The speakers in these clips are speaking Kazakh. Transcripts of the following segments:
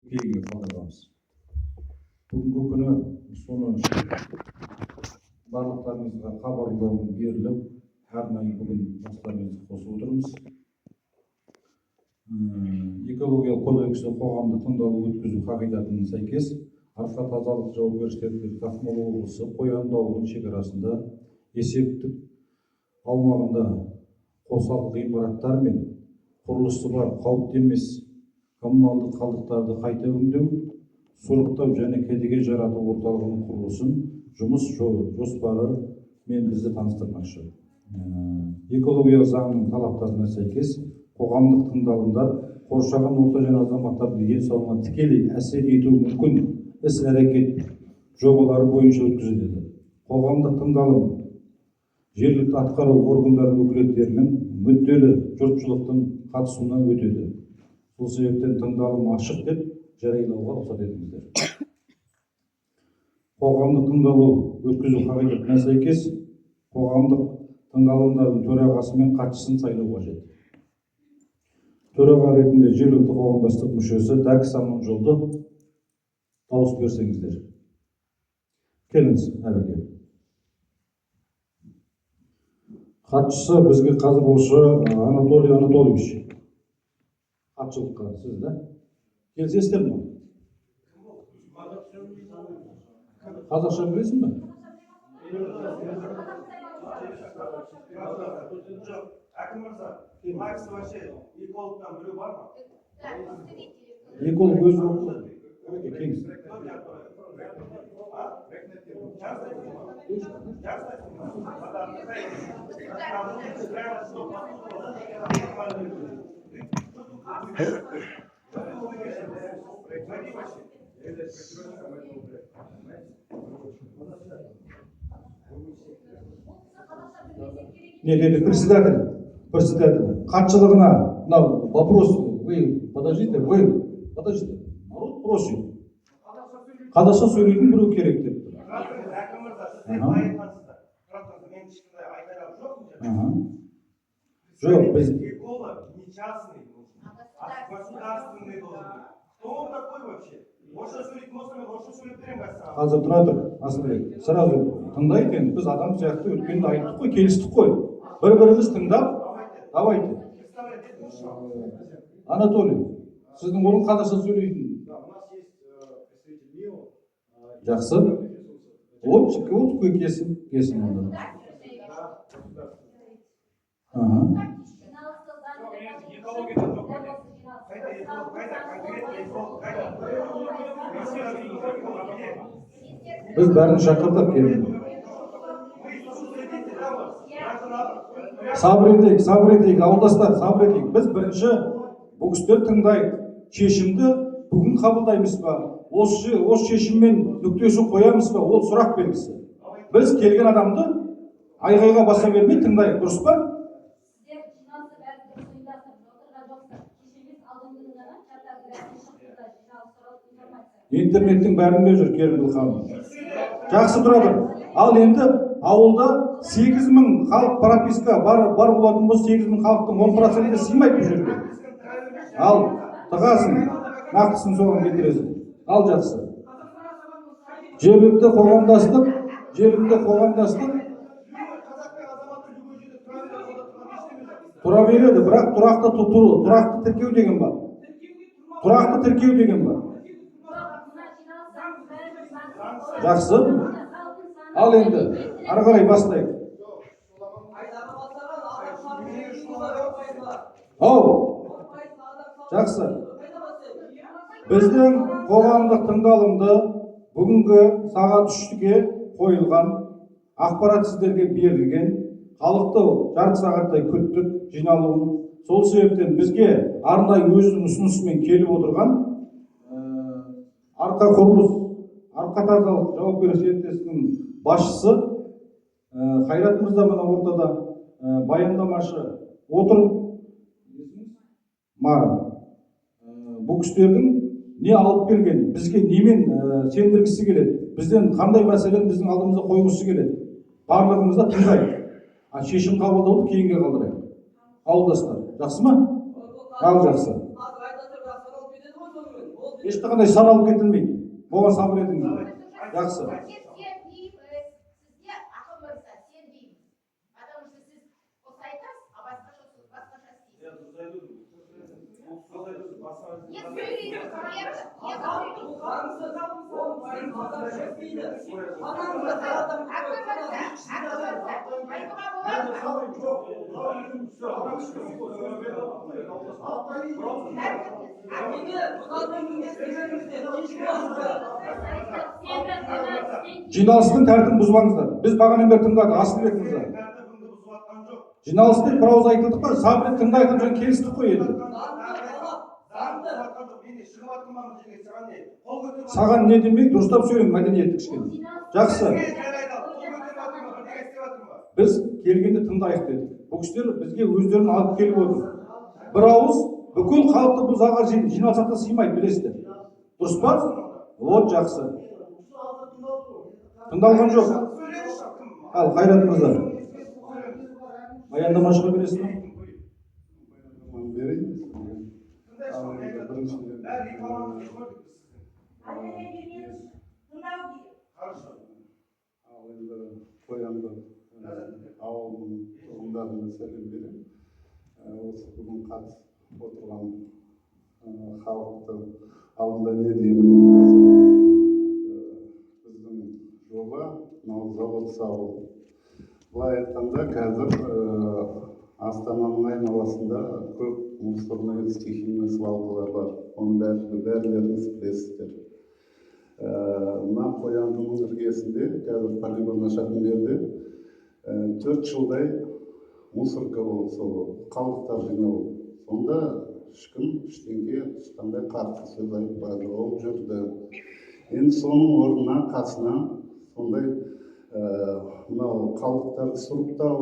кейінге қалдырамыз. Бүгінгі күні соны барлықтарыңызға хабарлау беріліп, арнайы бүгін бастарыңызды қосып отырмыз. Экологиялық кодексте қоғамдық тыңдалу өткізу қағидатына сәйкес Арқа тазалық жауапкершілігі Ақмола облысы Қоянды ауылының шекарасында есептік аумағында қосалқы ғимараттар мен құрылысы бар қауіпті емес коммуналдық қалдықтарды қайта өңдеу, сұрыптау және кәдеге жарату орталығының құрылысын жұмыс жоспары мен бізді таныстырмақшы. Экологиялық заңның талаптарына сәйкес қоғамдық тыңдалымдар қоршаған орта және азаматтардың денсаулығына тікелей әсер етуі мүмкін іс-әрекет жобалары бойынша өткізіледі. Қоғамдық тыңдалым жергілікті атқару органдарының өкілеттерінің мүдделі жұртшылықтың қатысуынан өтеді. Сол себептен тыңдалым ашық деп жариялауға рұқсат етіңіздер. Қоғамдық тыңдалу өткізу қағидатына сәйкес қоғамдық тыңдалымдардың төрағасы мен хатшысын сайлау қажет. Төраға ретінде жергілікті қоғамдастық мүшесі Дәкіс Аманжолды дауыс берсеңіздер. Келіңіз әріге. Хатшысы бізге қазір осы Анатолий Анатольевич. Хатшылыққа сіз, да? Келсесіздер ме? Қазақша білесің бе? Әкім мырза, Лайксы вообще экологтан біреу бар ма? Эколог өзі оқыды. Келіңіз. Нет, председатель, хатшылығына, вопрос, вы подождите, народ просит. Қазақша сөйлейтін біреу керек деп. Әкім мырза, сіз айтқансыздар. Мен ешқандай айтарым жоқ. Жоқ, біз эколог не частный, а государственный должен быть. Кто он такой вообще? Орысша сөйлейтін болса, мен орысша сөйлеп беремін қазір. Қазір тұра тұр, Асылбек. Сразу тыңдайық енді, біз адам сияқты өткенді айттық қой, келістік қой. Бір-біріміз тыңдап, давайте. Анатолий, сіздің орын қазақша сөйлейтін. Жақсы. Вот келсін онда. Біз бәрін шақырдық келді. Сабыр етейік, ауылдастар, сабыр етейік. Біз бірінші бұл кісілер тыңдайық. Шешімді бүгін қабылдаймыз ба? Осы шешіммен нүктесін қоямыз ба? Ол сұрақ белгісі. Біз келген адамды айғайға баса бермей тыңдайық, дұрыс па? Интернеттің бәрінде жүр, Керімбіл ханым. Жақсы тұрады. Ал енді ауылда 8.000 халық прописка бар болатын болса, 8.000 халықтың 10%-ы сыймайды бұл жерге. Ал тығасың, нақтысын соған келтіресің. Ал жақсы. Жергілікті қоғамдастық тұра береді, бірақ тұрақты тіркеу деген бар. Тұрақты тіркеу деген бар. Жақсы. Ал енді, ары қарай бастайық. Жақсы. Біздің қоғамдық тыңдалымды бүгінгі сағат 3-ге қойылған, ақпарат сіздерге берілген, халықты жарты сағаттай күттік жиналуын. Сол себептен бізге арнайы өзінің ұсынысымен келіп отырған Арқа тазалық жауапкершілігі серіктестігінің басшысы Қайрат мырза мына ортада баяндамашы отыр. Бұл кісілердің не алып келген, бізге немен сендіргісі келеді, бізден қандай мәселені біздің алдымызда қойғысы келеді. Барлығымызда тыңдайық. Шешім қабылдауды кейінге қалдырайық. Ауылдастар, жақсы ма? Ал жақсы. ешқандай саналып кетілмейді. Оған сабыр етіңіз. Жақсы. Жиналыстың тәртібін бұзбаңыздар. Біз бағанадан бері тыңдадық, Асылбек мырза. Жиналысты бір ауыз айтылдық қой, сабыр тыңдайтын жөн келістік қой енді. Саған не демек, дұрыстап сөйлең, мәдениетті кішкене. Жақсы. Біз келгенде тыңдайық дедік. Бұл кісілер бізге өздерін алып келіп отыр. Бір ауыз бүкіл халықты бұл заға жиналсақ та сыймайды, білесіздер. Дұрыс па? Вот жақсы. Тыңдалған жоқ. Ал Қайрат мырза. Баяндамашыға бересіз бе? Қоянды ауылының тұрғындарына сәлем беремін. Осы бүгін қатысып отырған халықты алдында не деймін? Біздің жоба мынау завод салу. Былай айтқанда қазір Астананың айналасында көп мусорный стихийный свалкалар бар. Оның бәрілеріңіз білесіздер. Мына Қояндының іргесінде қазір полигон ашатын жерде 4 жылдай мусорка болып сол қалдықтар жинау. Сонда ешкім ештеңеге ешқандай қарсы сөз айтпады, ол жүрді. Енді соның орнына қасына сондай мынау қалдықтарды сұрыптау,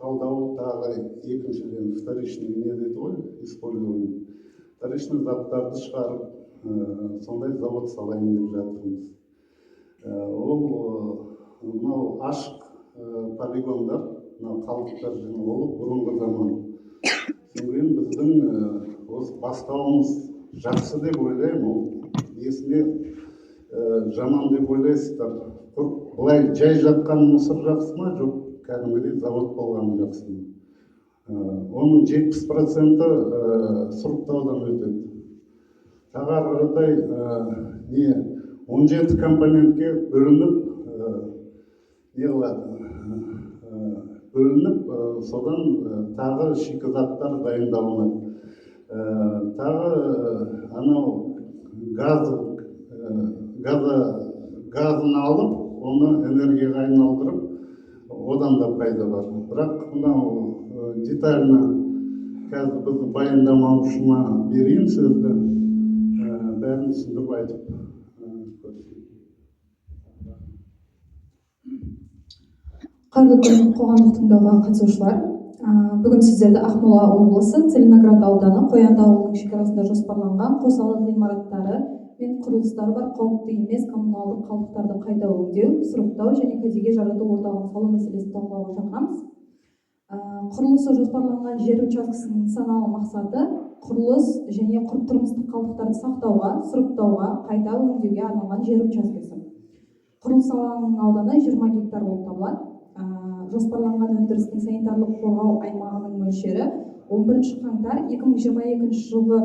талдау, тағы екіншіден вторичный не дейді ғой, использование. Вторичный заттарды шығарып, сондай завод салайын деп жатырмыз. Ол мынау ашық полигондар, мынау қалдықтар жинау бұрынғы заман. Сонымен біздің осы бастауымыз жақсы деп ойлаймын, ол несіне жаман деп ойлайсыздар. Бұлай жай жатқан мусор жақсы ма, жоқ кәдімгідей завод болғаны жақсы ма? Оның 70% сұрыптаудан өтеді. Тағарыдай 17 компонентке бөлініп, содан тағы шикізаттар дайындалынады. Тағы анау газын алып, оны энергияға айналдырып, одан да пайда бар. Бірақ мынау детально қазір бізді баяндамаушыма берейін сөзді, бәрін түсіндіріп айтып көрсетейін. Қайырлы күн қоғамдық тыңдауға қатысушылар. Бүгін сіздерді Ақмола облысы Целиноград ауданы Қоянды ауылының шекарасында жоспарланған қосалқы ғимараттары мен құрылыстары бар қауіпті емес коммуналдық қалдықтарды қайта өңдеу, сұрыптау және кәдеге жарату орталығын салу мәселесін талқылауға шақырамыз. Құрылысы жоспарланған жер учаскесінің нысаналы мақсаты құрылыс және тұрмыстық қалдықтарды сақтауға, сұрыптауға, қайта өңдеуге арналған жер учаскесі. Құрылыс алаңының ауданы 20 гектар болып табылады. Жоспарланған өндірістің санитарлық қорғау аймағының мөлшері 11 қаңтар 2022 жылғы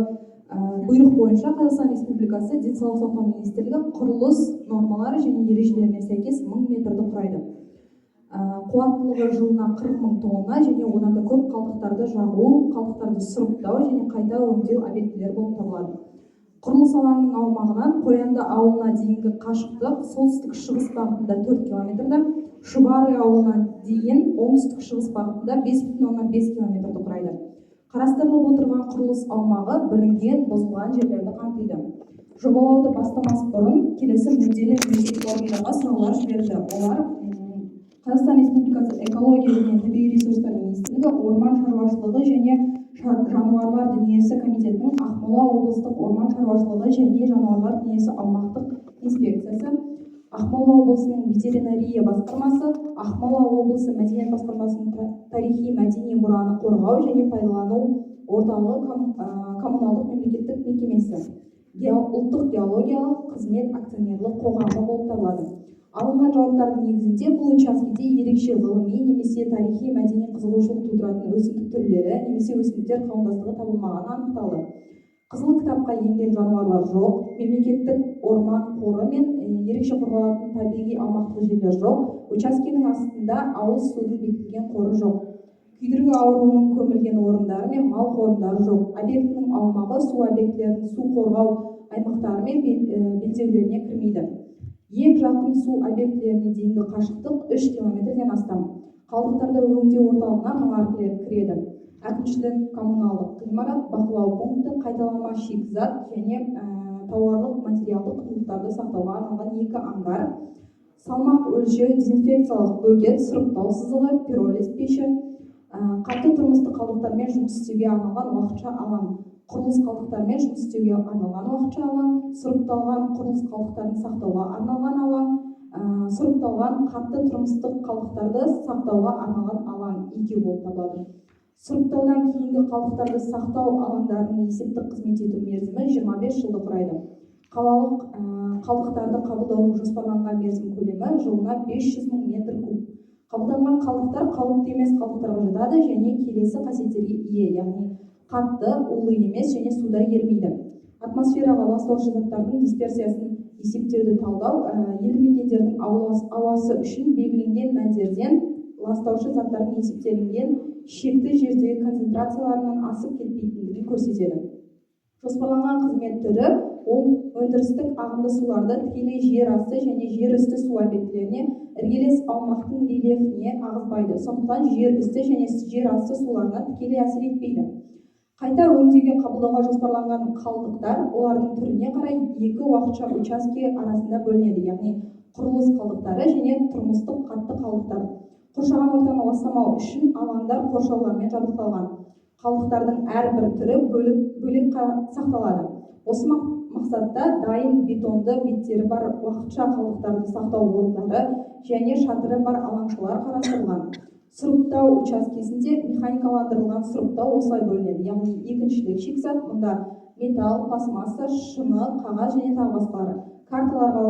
бұйрық бойынша Қазақстан Республикасы Денсаулық сақтау министрлігі құрылыс нормалары және ережелеріне сәйкес 1000 метрді құрайды. Қуаттылығы жылына 40 000 тонна және одан да көп қалдықтарды жағу, қалдықтарды сұрыптау және қайта өңдеу объектілері болып табылады. Құрылыс алаңының аумағынан Қоянды ауылына дейінгі қашықтық солтүстік шығыс бағытында 4 километрді, Шұбары ауылына дейін оңтүстік шығыс бағытында 5,5 километрді құрайды. Қарастырылып отырған құрылыс аумағы бүлінген, бұзылған жерлерді қамтиды. Жобалауды бастамас бұрын келесі мүдделі органдарға сұраулар жіберді. Олар Қазақстан Республикасы экология және табиғи ресурстар министрлігі, орман шаруашылығы және жануарлар дүниесі комитетінің Ақмола облыстық орман шаруашылығы және жануарлар дүниесі аумақтық инспекциясы, Ақмола облысының ветеринария басқармасы, Ақмола облысы мәдениет басқармасының тарихи мәдени мұраны қорғау және пайдалану орталығы коммуналдық мемлекеттік мекемесі. ұлттық геологиялық қызмет акционерлік қоғамы болып табылады. Алынған жауаптардың негізінде бұл учаскеде ерекше ғылыми немесе тарихи мәдени қызығушылық тудыратын өсімдік түрлері немесе өсімдіктер қауымдастығы табылмағаны анықталды. Қызыл кітапқа енген жануарлар жоқ, мемлекеттік орман қоры мен ерекше қорғалатын табиғи аумақтық жерлер жоқ, учаскенің астында ауыз судың бекітілген қоры жоқ. Күйдіргі ауруының көмілген орындары мен мал қорымдары жоқ. Объектінің аумағы су объектілерінің су қорғау аймақтары мен белдеулеріне кірмейді. Ең жақын су объектілеріне дейінгі қашықтық 3 километрден астам. Қалдықтарды өңдеу орталығына мыңар кіреді. Әкімшілік коммуналдық ғимарат, бақылау пункті, қайталама шикізат және тауарлық материалдық құндылықтарды сақтауға арналған 2 ангар, салмақ өлшеу, дезинфекциялық бөгет, сұрыптау сызығы, пиролиз пеші, қатты тұрмыстық қалдықтармен жұмыс істеуге арналған уақытша алаң, құрылыс қалдықтармен жұмыс істеуге арналған уақытша алаң, сұрыпталған құрылыс қалдықтарын сақтауға арналған алаң, сұрыпталған қатты тұрмыстық қалдықтарды сақтауға арналған алаң 2 болып табылады. Сұрыптаудан кейінгі қалдықтарды сақтау алаңдарының есептік қызмет ету мерзімі 25 жылды құрайды. Қалалық қалдықтарды қабылдаудың жоспарланған мерзім көлемі жылына 500 мың метр куб. Қабылданған қалдықтар қауіпті емес қалдықтарға жатады және келесі қасиеттерге ие, яғни қатты, улы емес және суда ерімейді. Атмосфераға ластаушы заттардың дисперсиясын есептеуді талдау, елді мекендердің ауасы үшін белгіленген мәндерден ластаушы заттардың есептелінген шекті жердегі концентрацияларынан асып кетпейтіндігін көрсетеді. Жоспарланған қызмет түрі өндірістік ағынды суларды тікелей жер асты және жер үсті су объектілеріне іргелес аумақтың рельефіне ағызбайды, сондықтан жер үсті және жер асты суларына тікелей әсер етпейді. Қайта өңдеуге қабылдауға жоспарланған қалдықтар олардың түріне қарай 2 уақытша учаске арасында бөлінеді, яғни құрылыс қалдықтары және тұрмыстық қатты қалдықтар. Қоршаған ортаны ластамау үшін алаңдар қоршаулармен жабдықталған. Қалдықтардың әрбір түрі бөлек сақталады. Осы мақсатта дайын бетонды беттері бар уақытша қалдықтарды сақтау орындары және шатыры бар алаңшалар қарастырылған. Сұрыптау учаскесінде механикаландырылған сұрыптау осылай бөлінеді, яғни екіншілік шикізат, мұнда металл, пластмасса, шыны, қағаз және тағы басқалары. Карталарға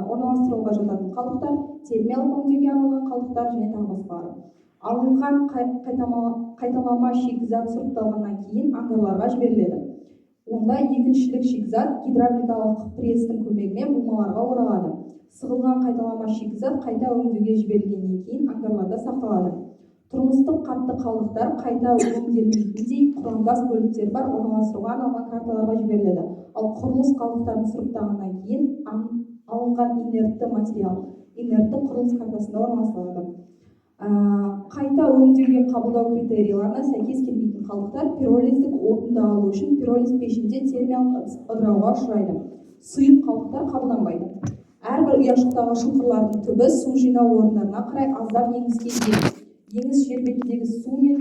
орналастыруға жататын қалдықтар, термиялық өңдеуге арналған қалдықтар және тағы басқалары. Алынған қайталама шикізат сұрыпталғаннан кейін ангарларға жіберіледі. Онда екіншілік шикізат гидравликалық пресстің көмегімен бумаларға оралады. Сығылған қайталама шикізат қайта өңдеуге жіберілгеннен кейін ангарларда сақталады. Тұрмыстық қатты қалдықтар қайта өңделмейтіндей құрамдас бөліктер бар орналастыруға арналған карталарға жіберіледі. Ал құрылыс қалдықтарын сұрыптағаннан кейін алынған инертті материал инертті құрылыс картасында орналастырылады. Қайта өңдеуге қабылдау критерияларына сәйкес келмейтін қалдықтар пиролиздік отынды алу үшін пиролиз пешінде термиялық ыдырауға ұшырайды. Сұйық қалдықтар қабылданбайды. Әрбір ұяшықтағы шұңқырлардың түбі су жинау орындарына қарай аздап еңіске ие. Еңіс жер бетіндегі су мен